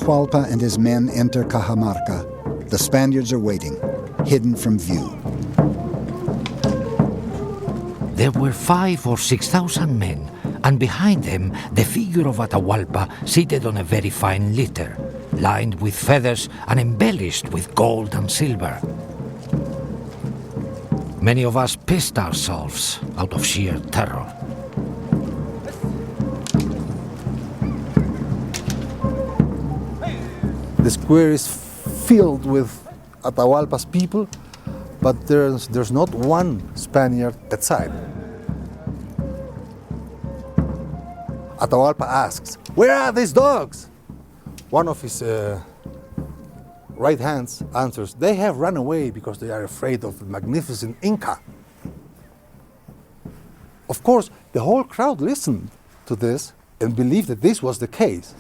Atahualpa and his men enter Cajamarca, the Spaniards are waiting, hidden from view. There were 5,000 or 6,000 men, and behind them the figure of Atahualpa seated on a very fine litter, lined with feathers and embellished with gold and silver. Many of us pissed ourselves out of sheer terror. The square is filled with Atahualpa's people, but there's not one Spaniard that side. Atahualpa asks, "Where are these dogs?" One of his right hands answers, "They have run away because they are afraid of the magnificent Inca." Of course, the whole crowd listened to this and believed that this was the case.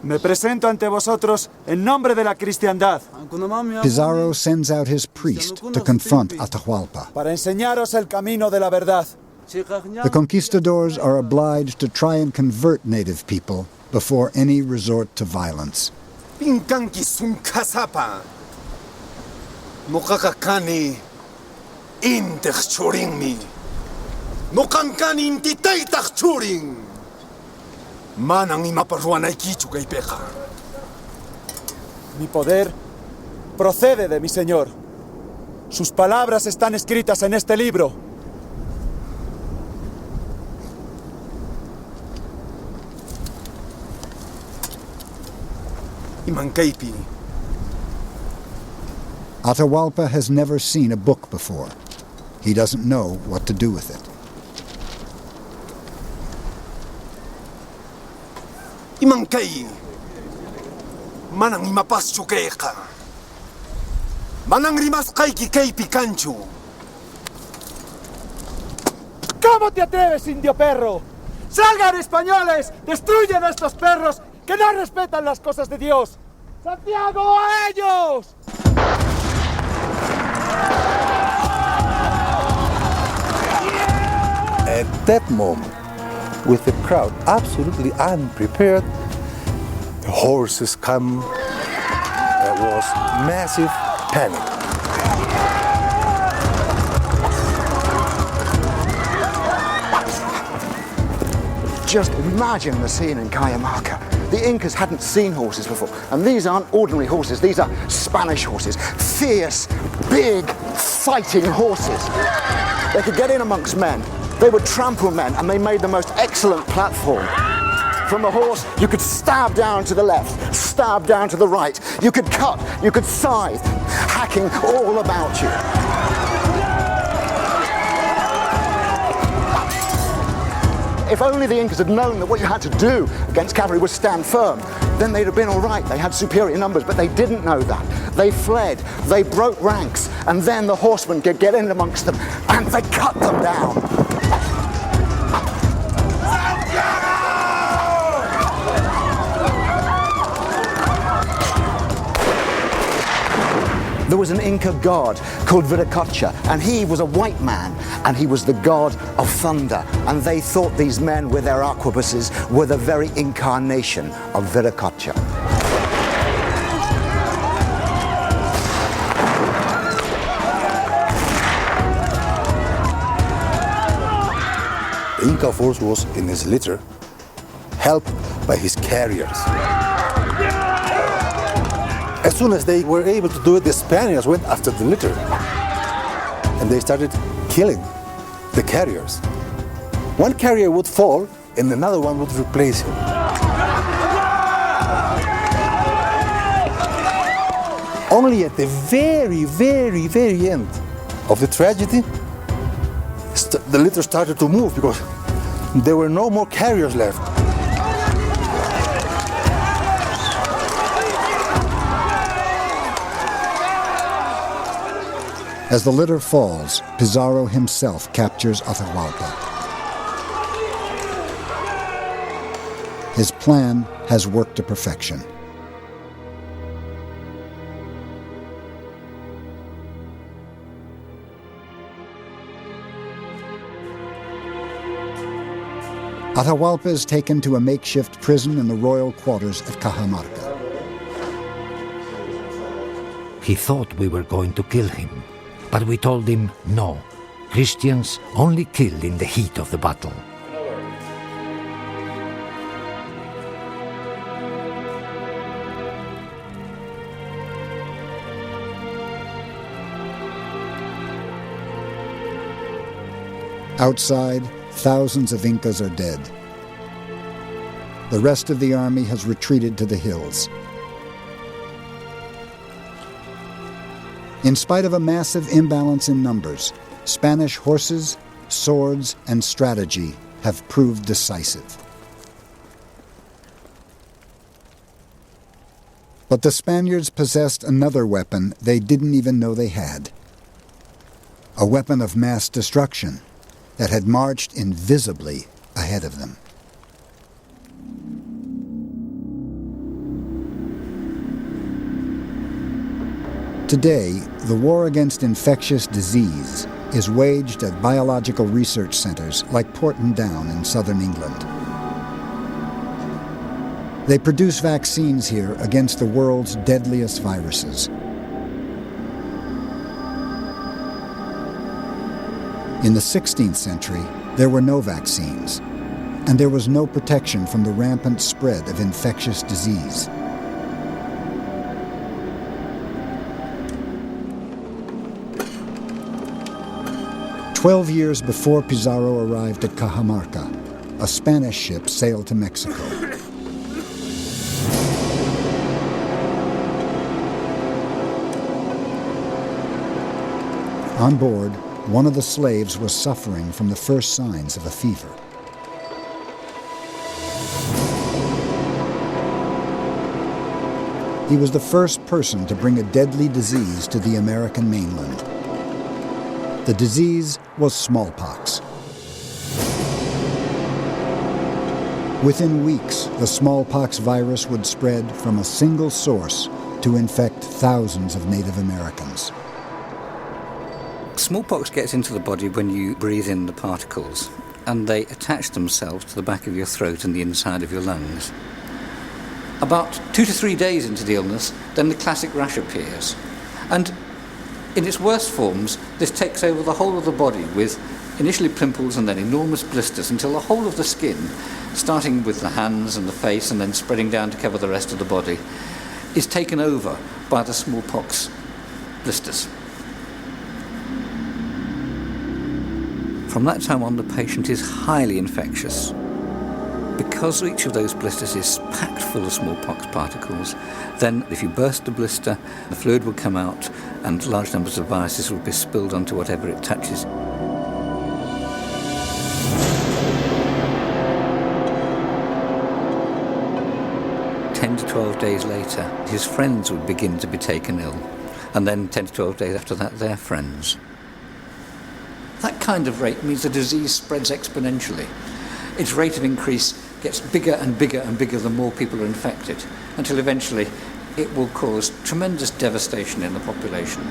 Me presento ante vosotros en nombre de la cristiandad. Pizarro sends out his priest to confront Atahualpa. Para enseñaros el camino de la verdad. The conquistadors are obliged to try and convert native people before any resort to violence. Pinkanki sunkasapa. Mokakakani intech churingmi. Mokankani intitaitach churing. Manang imaparruanay kichu kay peja. Mi poder procede de mi Señor. Sus palabras están escritas en este libro. Imankaipi. Atahualpa has never seen a book before. He doesn't know what to do with it. Imankay. Manang imapaschu kayka. Manang rimas kayki kay picanchu. ¿Cómo te atreves, indio perro? ¡Salgan, españoles! ¡Destruyen a estos perros que no respetan las cosas de Dios! ¡Santiago, a ellos! At that moment, with the crowd absolutely unprepared, the horses come. There was massive panic. Just imagine the scene in Cajamarca. The Incas hadn't seen horses before, and these aren't ordinary horses, these are Spanish horses. Fierce, big, fighting horses. They could get in amongst men, they would trample men, and they made the most excellent platform. From the horse, you could stab down to the left, stab down to the right. You could cut, you could scythe, hacking all about you. If only the Incas had known that what you had to do against cavalry was stand firm, then they'd have been all right. They had superior numbers, but they didn't know that. They fled, they broke ranks, and then the horsemen could get in amongst them, and they cut them down. There was an Inca god called Viracocha, and he was a white man, and he was the god of thunder. And they thought these men with their arquebuses were the very incarnation of Viracocha. The Inca force was in his litter, helped by his carriers. As soon as they were able to do it, the Spaniards went after the litter. And they started killing the carriers. One carrier would fall, and another one would replace him. Only at the very, very, very end of the tragedy, the litter started to move because there were no more carriers left. As the litter falls, Pizarro himself captures Atahualpa. His plan has worked to perfection. Atahualpa is taken to a makeshift prison in the royal quarters at Cajamarca. He thought we were going to kill him, but we told him no. Christians only kill in the heat of the battle. Outside, thousands of Incas are dead. The rest of the army has retreated to the hills. In spite of a massive imbalance in numbers, Spanish horses, swords, and strategy have proved decisive. But the Spaniards possessed another weapon they didn't even know they had. A weapon of mass destruction that had marched invisibly ahead of them. Today, the war against infectious disease is waged at biological research centers like Porton Down in southern England. They produce vaccines here against the world's deadliest viruses. In the 16th century, there were no vaccines, and there was no protection from the rampant spread of infectious disease. "12 years before Pizarro arrived at Cajamarca, a Spanish ship sailed to Mexico. On board, one of the slaves was suffering from the first signs of a fever. He was the first person to bring a deadly disease to the American mainland. The disease was smallpox. Within weeks, the smallpox virus would spread from a single source to infect thousands of Native Americans. Smallpox gets into the body when you breathe in the particles, and they attach themselves to the back of your throat and the inside of your lungs. About 2 to 3 days into the illness, then the classic rash appears. And in its worst forms, this takes over the whole of the body with initially pimples and then enormous blisters until the whole of the skin, starting with the hands and the face and then spreading down to cover the rest of the body, is taken over by the smallpox blisters. From that time on, the patient is highly infectious. Because each of those blisters is packed full of smallpox particles, then if you burst the blister, the fluid will come out and large numbers of viruses will be spilled onto whatever it touches. "10 to 12 days later, his friends would begin to be taken ill, and then 10 to 12 days after that, their friends. That kind of rate means the disease spreads exponentially. Its rate of increase gets bigger and bigger and bigger the more people are infected, until eventually it will cause tremendous devastation in the population.